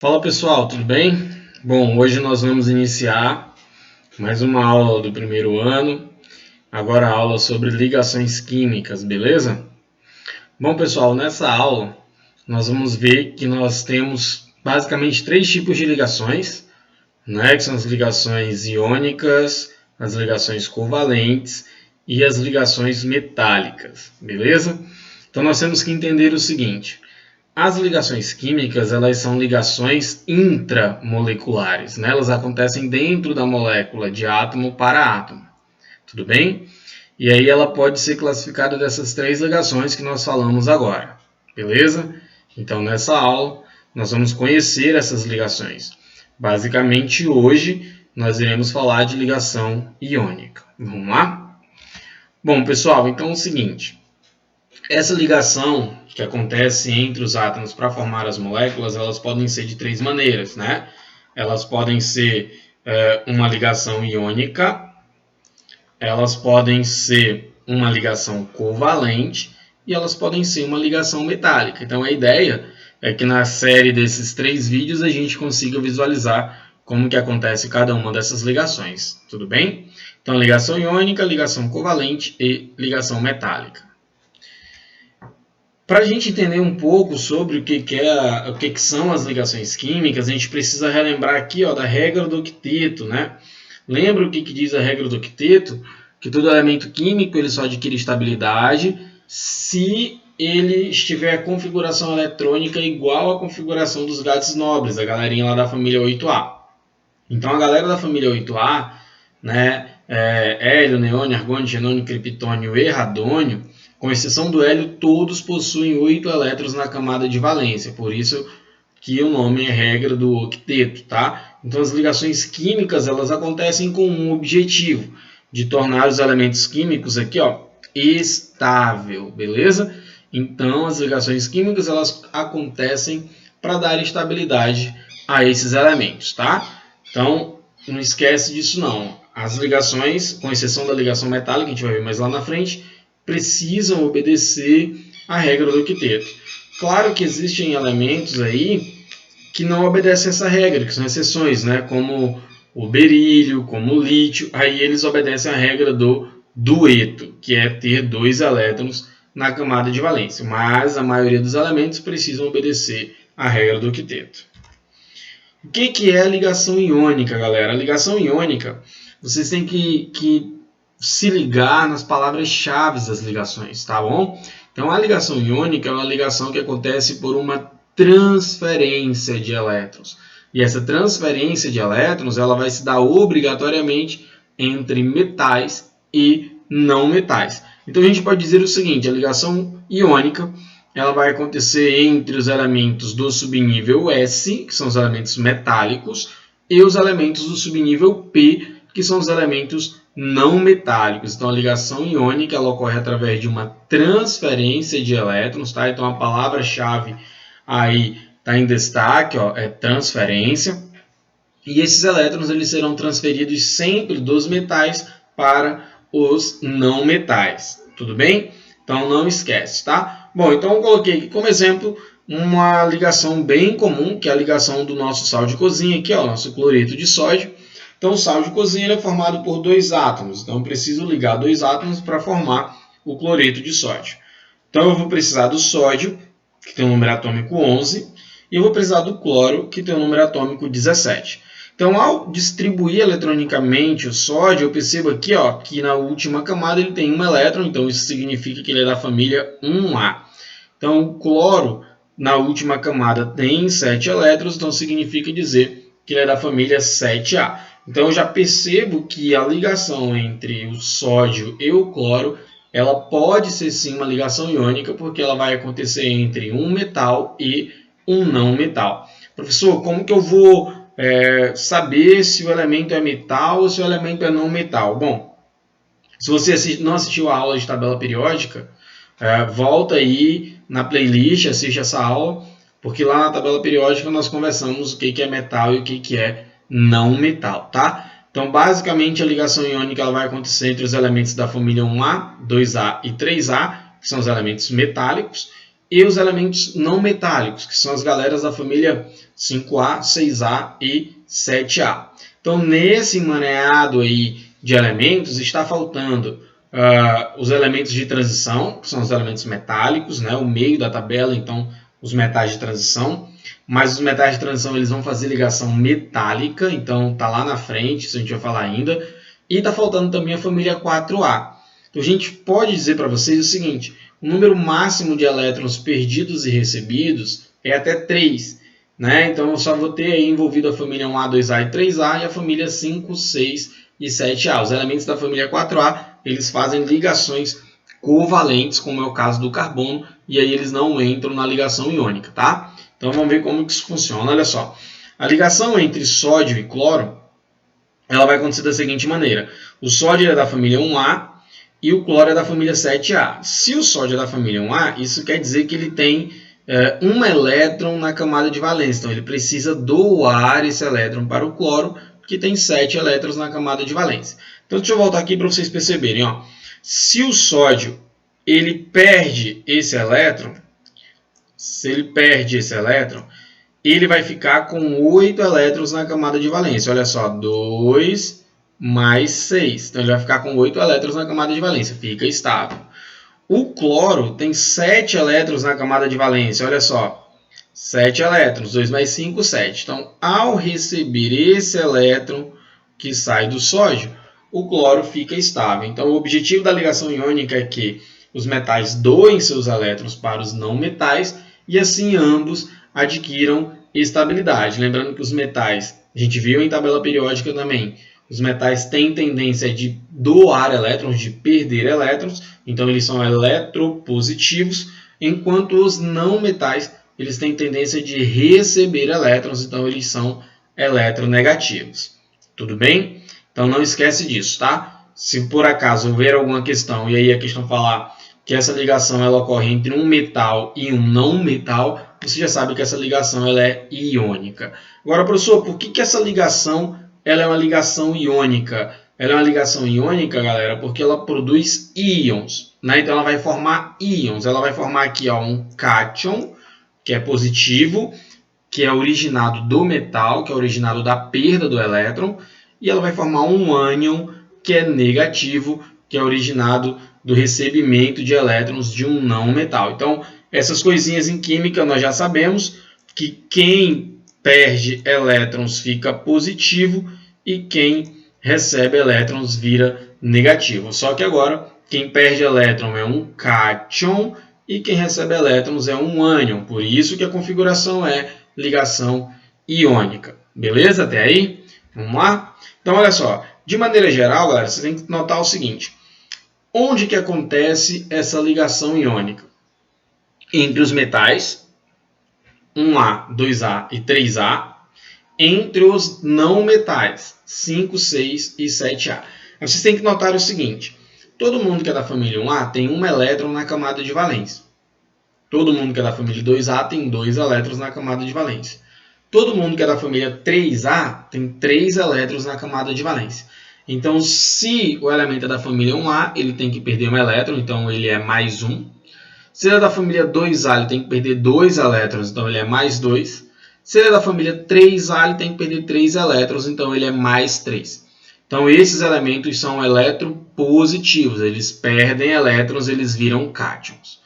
Fala pessoal, tudo bem? Bom, hoje nós vamos iniciar mais uma aula do primeiro ano, agora a aula sobre ligações químicas, beleza? Bom pessoal, nessa aula nós vamos ver que nós temos basicamente três tipos de ligações, né? Que são as ligações iônicas, as ligações covalentes e as ligações metálicas, beleza? Então nós temos que entender o seguinte: as ligações químicas, elas são ligações intramoleculares, né? Elas acontecem dentro da molécula, de átomo para átomo, tudo bem? E aí ela pode ser classificada dessas três ligações que nós falamos agora, beleza? Então nessa aula nós vamos conhecer essas ligações. Basicamente hoje nós iremos falar de ligação iônica. Vamos lá? Bom pessoal, então é o seguinte: essa ligação que acontece entre os átomos para formar as moléculas, elas podem ser de três maneiras, né? Elas podem ser uma ligação iônica, elas podem ser uma ligação covalente e elas podem ser uma ligação metálica. Então a ideia é que na série desses três vídeos a gente consiga visualizar como que acontece cada uma dessas ligações, tudo bem? Então ligação iônica, ligação covalente e ligação metálica. Para a gente entender um pouco sobre o que são as ligações químicas, a gente precisa relembrar aqui da regra do octeto, né? Lembra o que diz a regra do octeto? Que todo elemento químico ele só adquire estabilidade se ele estiver a configuração eletrônica igual à configuração dos gases nobres, a galerinha lá da família 8A. Então a galera da família 8A, né, hélio, neônio, argônio, genônio, criptônio e radônio, com exceção do hélio, todos possuem 8 elétrons na camada de valência, por isso que o nome é regra do octeto, tá? Então as ligações químicas elas acontecem com um objetivo, de tornar os elementos químicos aqui, estável, beleza? Então as ligações químicas elas acontecem para dar estabilidade a esses elementos, tá? Então não esquece disso não. As ligações, com exceção da ligação metálica, que a gente vai ver mais lá na frente, precisam obedecer à regra do octeto. Claro que existem elementos aí que não obedecem essa regra, que são exceções, né? Como o berílio, como o lítio, aí eles obedecem à regra do dueto, que é ter 2 elétrons na camada de valência, mas a maioria dos elementos precisam obedecer à regra do octeto. O que é a ligação iônica, galera? A ligação iônica, vocês têm que se ligar nas palavras-chave das ligações, tá bom? Então a ligação iônica é uma ligação que acontece por uma transferência de elétrons. E essa transferência de elétrons ela vai se dar obrigatoriamente entre metais e não metais. Então a gente pode dizer o seguinte: a ligação iônica ela vai acontecer entre os elementos do subnível S, que são os elementos metálicos, e os elementos do subnível P, que são os elementos não metálicos. Então a ligação iônica ela ocorre através de uma transferência de elétrons, tá? Então a palavra-chave aí está em destaque, é transferência. E esses elétrons eles serão transferidos sempre dos metais para os não metais. Tudo bem? Então não esquece, tá? Bom, então eu coloquei aqui como exemplo uma ligação bem comum, que é a ligação do nosso sal de cozinha aqui, nosso cloreto de sódio. Então o sal de cozinha é formado por 2 átomos. Então eu preciso ligar 2 átomos para formar o cloreto de sódio. Então eu vou precisar do sódio, que tem um número atômico 11, e eu vou precisar do cloro, que tem um número atômico 17. Então, ao distribuir eletronicamente o sódio, eu percebo aqui que na última camada ele tem um elétron, então isso significa que ele é da família 1A. Então, o cloro na última camada tem 7 elétrons, então significa dizer que ele é da família 7A. Então, eu já percebo que a ligação entre o sódio e o cloro ela pode ser sim uma ligação iônica, porque ela vai acontecer entre um metal e um não metal. Professor, como que eu vou saber se o elemento é metal ou se o elemento é não metal? Bom, se você não assistiu a aula de tabela periódica, volta aí na playlist, assiste essa aula, porque lá na tabela periódica nós conversamos o que é metal e o que é não metal, tá? Então, basicamente, a ligação iônica ela vai acontecer entre os elementos da família 1A, 2A e 3A, que são os elementos metálicos, e os elementos não metálicos, que são as galeras da família 5A, 6A e 7A. Então, nesse emaranhado aí de elementos, está faltando os elementos de transição, que são os elementos metálicos, né? O meio da tabela, então, os metais de transição. Mas os metais de transição eles vão fazer ligação metálica, então está lá na frente, isso a gente vai falar ainda. E está faltando também a família 4A. Então, a gente pode dizer para vocês o seguinte: o número máximo de elétrons perdidos e recebidos é até 3. Né? Então, eu só vou ter aí envolvido a família 1A, 2A e 3A e a família 5, 6 e 7A. Os elementos da família 4A eles fazem ligações covalentes, como é o caso do carbono, e aí eles não entram na ligação iônica. Tá? Então, vamos ver como que isso funciona. Olha só, a ligação entre sódio e cloro ela vai acontecer da seguinte maneira: o sódio é da família 1A e o cloro é da família 7A. Se o sódio é da família 1A, isso quer dizer que ele tem um elétron na camada de valência. Então, ele precisa doar esse elétron para o cloro, que tem 7 elétrons na camada de valência. Então, deixa eu voltar aqui para vocês perceberem. Ó. Se o sódio ele perde esse elétron, ele vai ficar com 8 elétrons na camada de valência. Olha só, 2 mais 6. Então, ele vai ficar com 8 elétrons na camada de valência. Fica estável. O cloro tem 7 elétrons na camada de valência. Olha só, 7 elétrons. 2 mais 5, 7. Então, ao receber esse elétron que sai do sódio, o cloro fica estável. Então, o objetivo da ligação iônica é que os metais doem seus elétrons para os não metais e assim ambos adquiram estabilidade. Lembrando que os metais, a gente viu em tabela periódica também, os metais têm tendência de doar elétrons, de perder elétrons, então eles são eletropositivos, enquanto os não metais eles têm tendência de receber elétrons, então eles são eletronegativos. Tudo bem? Então não esquece disso, tá? Se por acaso houver alguma questão, e aí a questão falar que essa ligação ela ocorre entre um metal e um não metal, você já sabe que essa ligação ela é iônica. Agora, professor, por que essa ligação ela é uma ligação iônica? Ela é uma ligação iônica, galera, porque ela produz íons. Né? Então, ela vai formar íons. Ela vai formar aqui ó, um cátion, que é positivo, que é originado do metal, que é originado da perda do elétron. E ela vai formar um ânion, que é negativo, que é originado do recebimento de elétrons de um não metal. Então, essas coisinhas em química nós já sabemos que quem perde elétrons fica positivo e quem recebe elétrons vira negativo. Só que agora, quem perde elétron é um cátion e quem recebe elétrons é um ânion. Por isso que a configuração é ligação iônica. Beleza? Até aí? Vamos lá? Então, olha só. De maneira geral, galera, você tem que notar o seguinte. Onde que acontece essa ligação iônica? Entre os metais 1A, 2A e 3A, entre os não metais 5, 6 e 7A. Vocês têm que notar o seguinte, todo mundo que é da família 1A tem um elétron na camada de valência. Todo mundo que é da família 2A tem 2 elétrons na camada de valência. Todo mundo que é da família 3A tem 3 elétrons na camada de valência. Então, se o elemento é da família 1A, ele tem que perder um elétron, então ele é mais 1. Se ele é da família 2A, ele tem que perder 2 elétrons, então ele é mais 2. Se ele é da família 3A, ele tem que perder 3 elétrons, então ele é mais 3. Então, esses elementos são eletropositivos, eles perdem elétrons, eles viram cátions.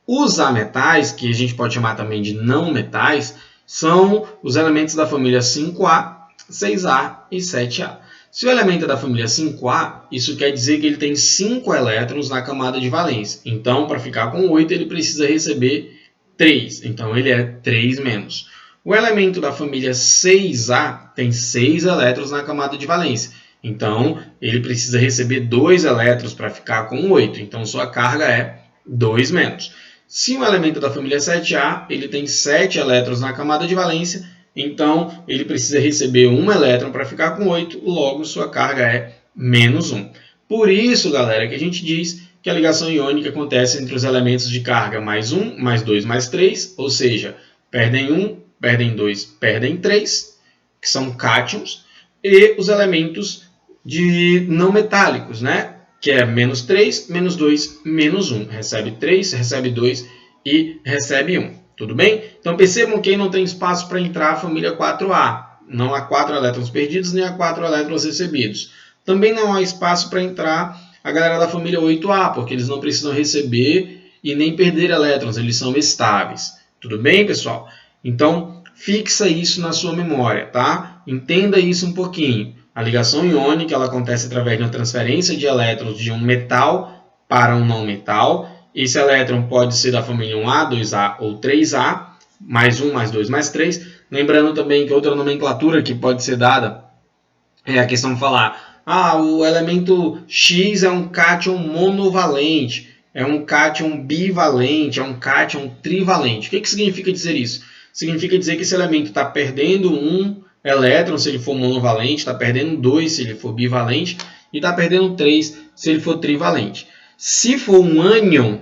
Os ametais, que a gente pode chamar também de não metais, são os elementos da família 5A, 6A e 7A. Se o elemento é da família 5A, isso quer dizer que ele tem 5 elétrons na camada de valência. Então, para ficar com 8, ele precisa receber 3. Então, ele é 3 menos. O elemento da família 6A tem 6 elétrons na camada de valência. Então, ele precisa receber 2 elétrons para ficar com 8. Então, sua carga é 2 menos. Se o elemento da família 7A, ele tem 7 elétrons na camada de valência, então ele precisa receber 1 elétron para ficar com 8, logo sua carga é menos 1. Por isso, galera, que a gente diz que a ligação iônica acontece entre os elementos de carga mais 1, mais 2, mais 3, ou seja, perdem 1, perdem 2, perdem 3, que são cátions, e os elementos de não metálicos, né? Que é menos 3, menos 2, menos 1. Recebe 3, recebe 2 e recebe 1. Tudo bem? Então percebam que não tem espaço para entrar a família 4A. Não há 4 elétrons perdidos, nem há 4 elétrons recebidos. Também não há espaço para entrar a galera da família 8A, porque eles não precisam receber e nem perder elétrons, eles são estáveis. Tudo bem, pessoal? Então, fixa isso na sua memória, tá? Entenda isso um pouquinho. A ligação iônica ela acontece através de uma transferência de elétrons de um metal para um não metal. Esse elétron pode ser da família 1A, 2A ou 3A, mais 1, mais 2, mais 3. Lembrando também que outra nomenclatura que pode ser dada é a questão de falar, o elemento X é um cátion monovalente, é um cátion bivalente, é um cátion trivalente. O que significa dizer isso? Significa dizer que esse elemento está perdendo um elétron se ele for monovalente, está perdendo 2 se ele for bivalente e está perdendo 3 se ele for trivalente. Se for um ânion,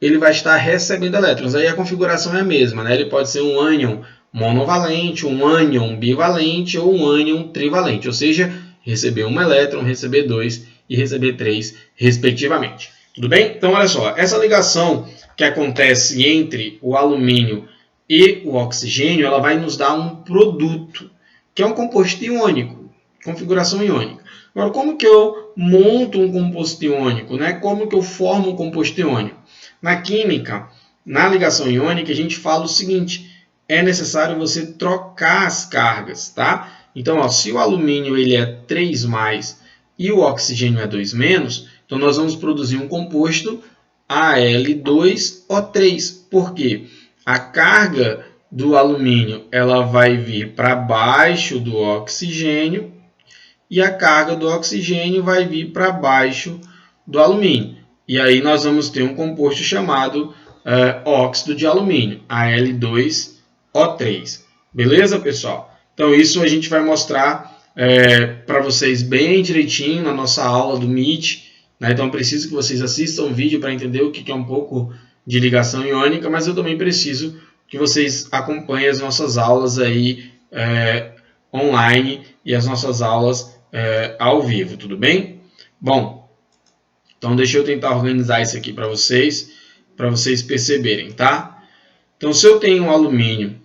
ele vai estar recebendo elétrons. Aí a configuração é a mesma, né? Ele pode ser um ânion monovalente, um ânion bivalente ou um ânion trivalente. Ou seja, receber um elétron, receber 2 e receber 3, respectivamente. Tudo bem? Então, olha só. Essa ligação que acontece entre o alumínio e o oxigênio, ela vai nos dar um produto, que é um composto iônico, configuração iônica. Agora, como que eu monto um composto iônico, né? Como que eu formo um composto iônico? Na química, na ligação iônica, a gente fala o seguinte, é necessário você trocar as cargas, tá? Então, se o alumínio ele é 3+, e o oxigênio é 2-, então nós vamos produzir um composto Al2O3. Por quê? A carga do alumínio ela vai vir para baixo do oxigênio e a carga do oxigênio vai vir para baixo do alumínio. E aí nós vamos ter um composto chamado óxido de alumínio, Al2O3. Beleza, pessoal? Então isso a gente vai mostrar para vocês bem direitinho na nossa aula do Meet. Né? Então preciso que vocês assistam o vídeo para entender o que é um pouco de ligação iônica, mas eu também preciso que vocês acompanhem as nossas aulas aí online e as nossas aulas ao vivo, tudo bem? Bom, então deixa eu tentar organizar isso aqui para vocês perceberem, tá? Então se eu tenho um alumínio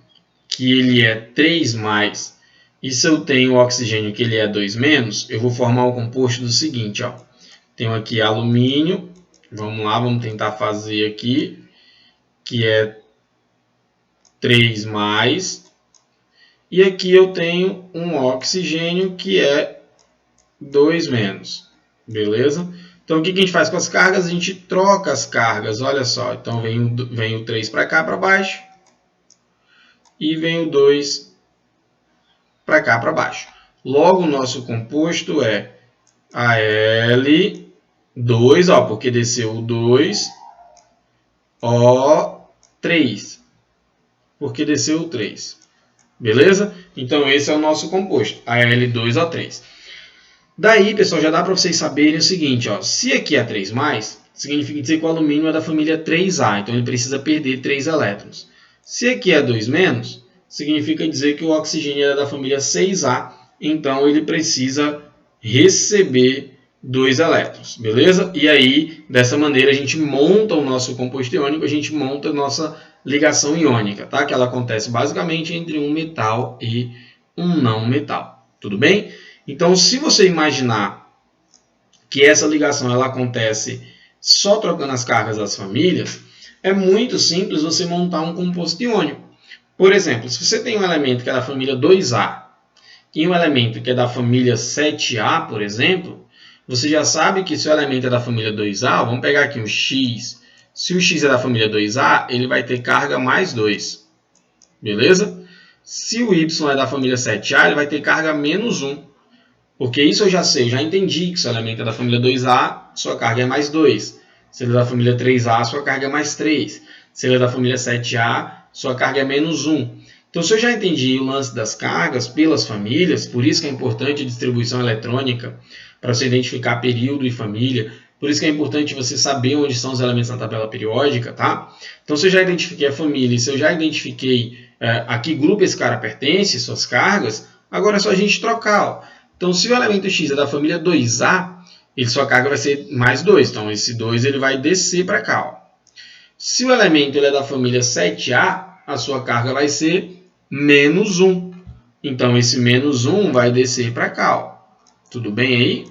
que ele é 3+, e se eu tenho o oxigênio que ele é 2-, eu vou formar o composto do seguinte, ó. Tenho aqui alumínio, vamos lá, vamos tentar fazer aqui, que é 3+, e aqui eu tenho um oxigênio que é 2-, beleza? Então o que a gente faz com as cargas? A gente troca as cargas, olha só. Então vem o 3 para cá para baixo e vem o 2 para cá para baixo. Logo o nosso composto é Al2, ó, porque desceu o 2, O3, porque desceu o 3. Beleza? Então esse é o nosso composto, Al2O3. Daí, pessoal, já dá para vocês saberem o seguinte, ó, se aqui é 3+, significa dizer que o alumínio é da família 3A, então ele precisa perder 3 elétrons. Se aqui é 2-, significa dizer que o oxigênio é da família 6A, então ele precisa receber 2 elétrons, beleza? E aí, dessa maneira, a gente monta o nosso composto iônico, a gente monta a nossa ligação iônica, tá? Que ela acontece basicamente entre um metal e um não metal, tudo bem? Então, se você imaginar que essa ligação ela acontece só trocando as cargas das famílias, é muito simples você montar um composto iônico. Por exemplo, se você tem um elemento que é da família 2A e um elemento que é da família 7A, por exemplo, você já sabe que se o elemento é da família 2A, vamos pegar aqui o X. Se o X é da família 2A, ele vai ter carga mais 2. Beleza? Se o Y é da família 7A, ele vai ter carga menos 1. Porque isso eu já sei, já entendi que se o elemento é da família 2A, sua carga é mais 2. Se ele é da família 3A, sua carga é mais 3. Se ele é da família 7A, sua carga é menos 1. Então, se eu já entendi o lance das cargas pelas famílias, por isso que é importante a distribuição eletrônica, para você identificar período e família, por isso que é importante você saber onde estão os elementos na tabela periódica, tá? Então, se eu já identifiquei a família, se eu já identifiquei a que grupo esse cara pertence, suas cargas, agora é só a gente trocar, ó. Então, se o elemento X é da família 2A, sua carga vai ser mais 2. Então, esse 2 ele vai descer para cá. Ó. Se o elemento ele é da família 7A, a sua carga vai ser menos 1. Então, esse menos 1 vai descer para cá. Ó. Tudo bem aí?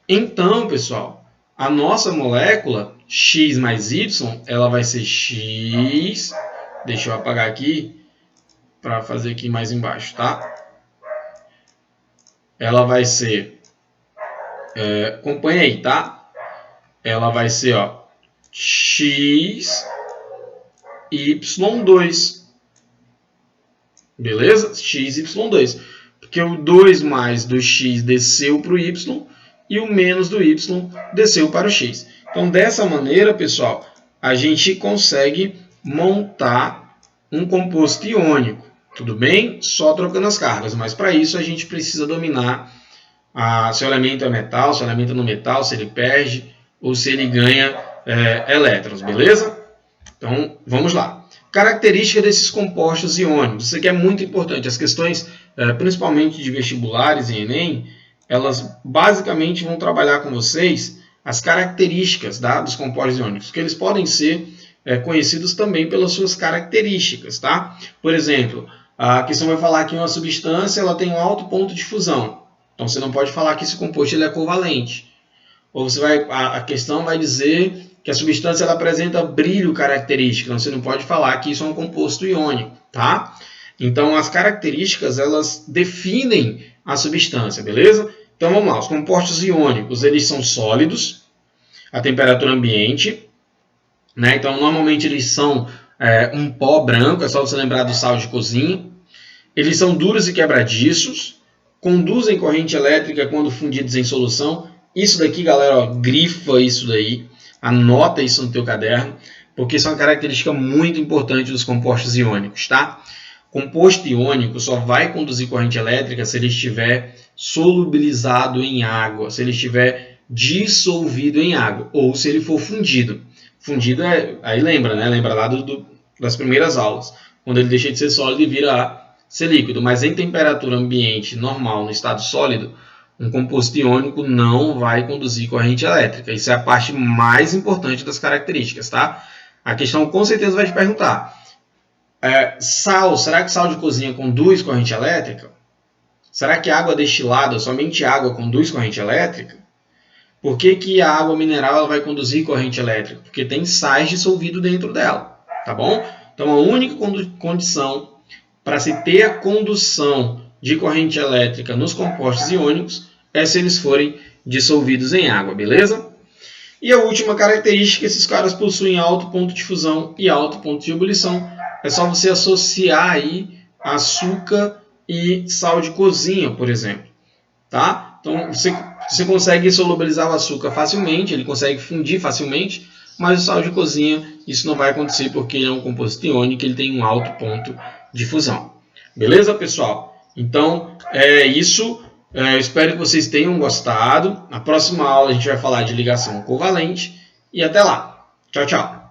Então, pessoal, a nossa molécula X mais Y, ela vai ser X. Deixa eu apagar aqui para fazer aqui mais embaixo, tá? Ela vai ser... acompanha aí, tá? Ela vai ser, ó, X, Y2. Beleza? X, Y2. Porque o 2 mais do X desceu para o Y e o menos do Y desceu para o X. Então, dessa maneira, pessoal, a gente consegue montar um composto iônico. Tudo bem? Só trocando as cargas. Mas, para isso, a gente precisa dominar se o elemento é metal, se o elemento é no metal, se ele perde ou se ele ganha elétrons. Beleza? Então, vamos lá. Característica desses compostos iônicos. Isso aqui é muito importante. As questões, principalmente de vestibulares e Enem, elas basicamente vão trabalhar com vocês as características dos compostos iônicos, que eles podem ser conhecidos também pelas suas características. Tá? Por exemplo, a questão vai falar que uma substância ela tem um alto ponto de fusão. Então, você não pode falar que esse composto ele é covalente. Ou a questão vai dizer que a substância ela apresenta brilho característico. Então, você não pode falar que isso é um composto iônico. Tá? Então, as características elas definem a substância, beleza? Então, vamos lá. Os compostos iônicos eles são sólidos a temperatura ambiente. Né? Então, normalmente eles são um pó branco. É só você lembrar do sal de cozinha. Eles são duros e quebradiços. Conduzem corrente elétrica quando fundidos em solução. Isso daqui, galera, ó, grifa isso daí. Anota isso no teu caderno, porque isso é uma característica muito importante dos compostos iônicos, tá? Composto iônico só vai conduzir corrente elétrica se ele estiver solubilizado em água, se ele estiver dissolvido em água, ou se ele for fundido. Fundido aí lembra, né? Lembra lá das primeiras aulas, quando ele deixa de ser sólido e vira a ser líquido. Mas em temperatura ambiente normal, no estado sólido, um composto iônico não vai conduzir corrente elétrica. Isso é a parte mais importante das características, tá? A questão com certeza vai te perguntar. Será que sal de cozinha conduz corrente elétrica? Será que água destilada, somente água, conduz corrente elétrica? Por que a água mineral ela vai conduzir corrente elétrica? Porque tem sais dissolvidos dentro dela, tá bom? Então, a única condição para se ter a condução de corrente elétrica nos compostos iônicos é se eles forem dissolvidos em água, beleza? E a última característica, esses caras possuem alto ponto de fusão e alto ponto de ebulição. É só você associar aí açúcar e sal de cozinha, por exemplo. Tá? Então, você consegue solubilizar o açúcar facilmente, ele consegue fundir facilmente, mas o sal de cozinha, isso não vai acontecer porque ele é um composto iônico, ele tem um alto ponto de fusão. Beleza, pessoal? Então, é isso. Eu espero que vocês tenham gostado. Na próxima aula a gente vai falar de ligação covalente. E até lá. Tchau, tchau.